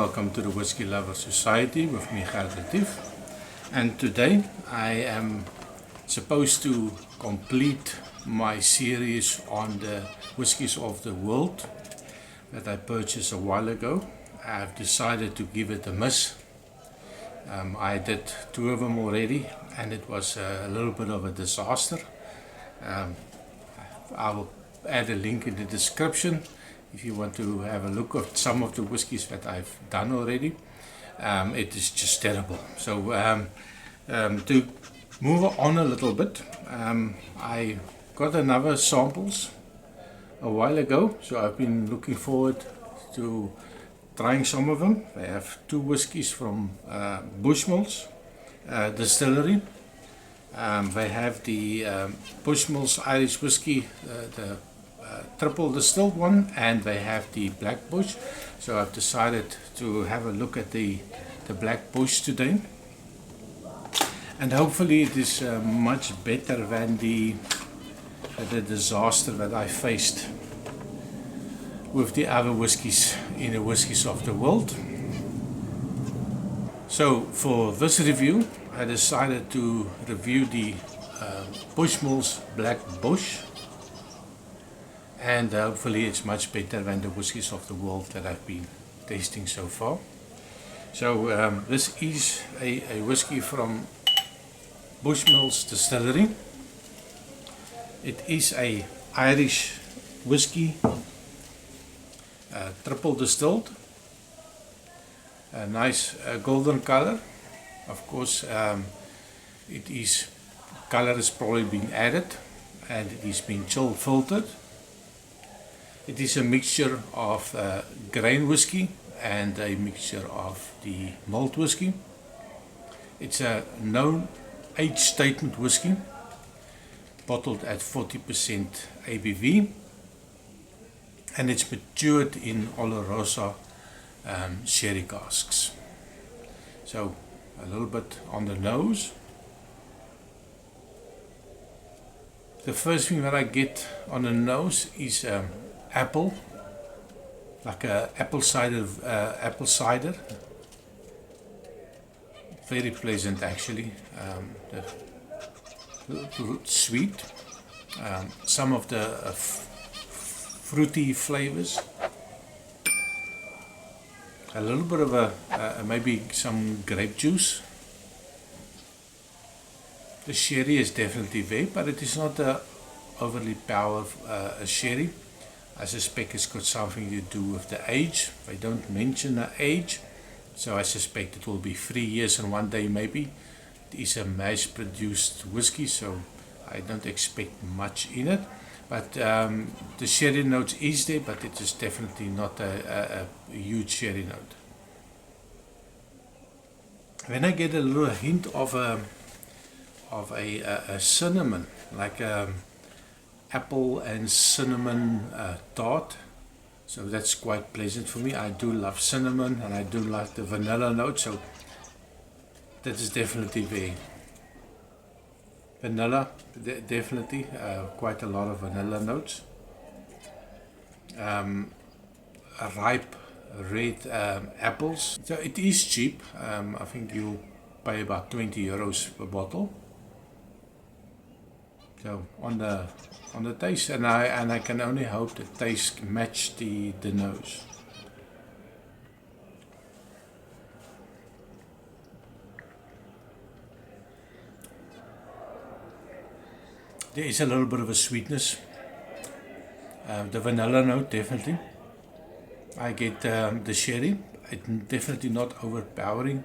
welcome to the Whiskey Lover Society with me, Latif. And today I am supposed to complete my series on the whiskies of the world that I purchased a while ago. I've decided to give it a miss. I did 2 of them already and it was a little bit of a disaster. I will add a link in the description if you want to have a look at some of the whiskies that I've done already. It is just terrible. So to move on a little bit, I got another samples a while ago, so I've been looking forward to trying some of them. I have 2 whiskies from Bushmills distillery. They have the Bushmills Irish whiskey, the triple distilled one, and they have the Black Bush. So I've decided to have a look at the Black Bush today, and hopefully it is much better than the disaster that I faced with the other whiskies in the whiskies of the world. So for this review I decided to review the Bushmills Black Bush, and hopefully it's much better than the whiskies of the world that I've been tasting so far. So this is a whiskey from Bushmills distillery. It is a Irish whiskey, triple distilled, a nice golden color. Of course it is color is probably been added and it is been chill filtered. It is a mixture of grain whiskey and a mixture of the malt whiskey. It's a known age statement whiskey, bottled at 40% ABV, and it's matured in Olorosa sherry casks. So a little bit on the nose. The first thing that I get on the nose is apple, like a apple cider. Very pleasant actually. Sweet. Some of the fruity flavors. A little bit of maybe some grape juice. The sherry is definitely there, but it is not a overly powerful sherry. I suspect it's got something to do with the age. They don't mention the age, so I suspect it will be 3 years and 1 day maybe. It is a mass produced whiskey, so I don't expect much in it. But the sherry note is there, but it is definitely not a huge sherry note. When I get a little hint of a cinnamon, like apple and cinnamon tart, so that's quite pleasant for me. I do love cinnamon and I do like the vanilla note, so that is definitely there. Vanilla, definitely, quite a lot of vanilla notes. Ripe red apples. So it is cheap. I think you'll pay about 20 euros per bottle. So on the taste, and I can only hope the taste match the nose. There is a little bit of a sweetness. The vanilla note definitely. I get the sherry. It's definitely not overpowering.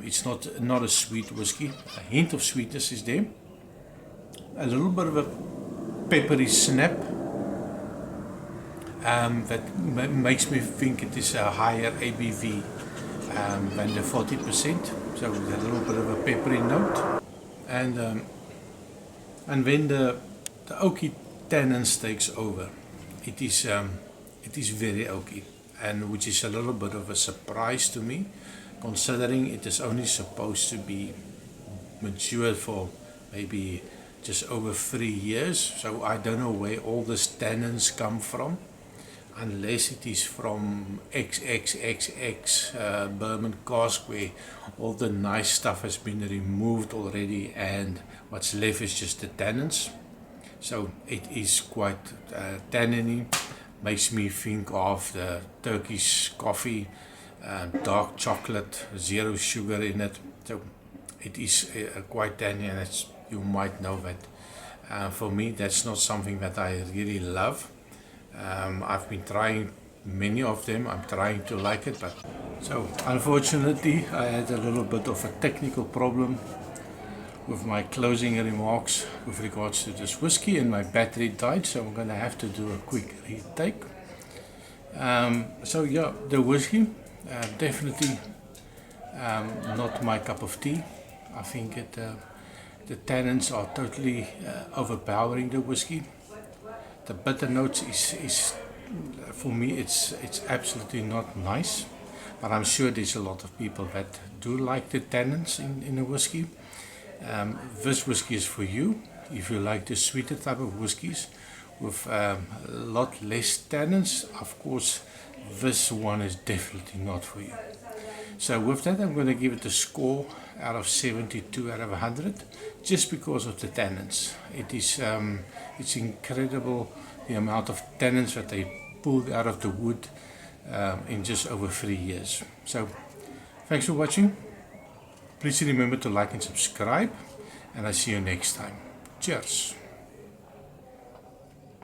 It's not a sweet whiskey. A hint of sweetness is there. A little bit of a peppery snap that makes me think it is a higher ABV than the 40%. So with a little bit of a peppery note, and when the oaky tannins takes over, it is very oaky, and which is a little bit of a surprise to me, considering it is only supposed to be matured for maybe just over 3 years. So I don't know where all these tannins come from. unless it is from XXXX bourbon cask where all the nice stuff has been removed already and what's left is just the tannins. So it is quite tanniny, makes me think of the Turkish coffee, dark chocolate, zero sugar in it. So it is quite tangy, and it's, you might know that. For me, that's not something that I really love. I've been trying many of them. I'm trying to like it, but so unfortunately I had a little bit of a technical problem with my closing remarks with regards to this whiskey, and my battery died, so I'm gonna have to do a quick retake. So yeah, the whiskey definitely not my cup of tea. I think the tannins are totally overpowering the whiskey. The bitter notes is for me it's absolutely not nice, but I'm sure there's a lot of people that do like the tannins in a whiskey. This whiskey is for you if you like the sweeter type of whiskies with a lot less tannins. Of course, this one is definitely not for you. So with that, I'm going to give it a score out of 72 out of 100, just because of the tannins. It is it's incredible the amount of tannins that they pulled out of the wood in just over 3 years. So thanks for watching. Please remember to like and subscribe, and I'll see you next time. Cheers.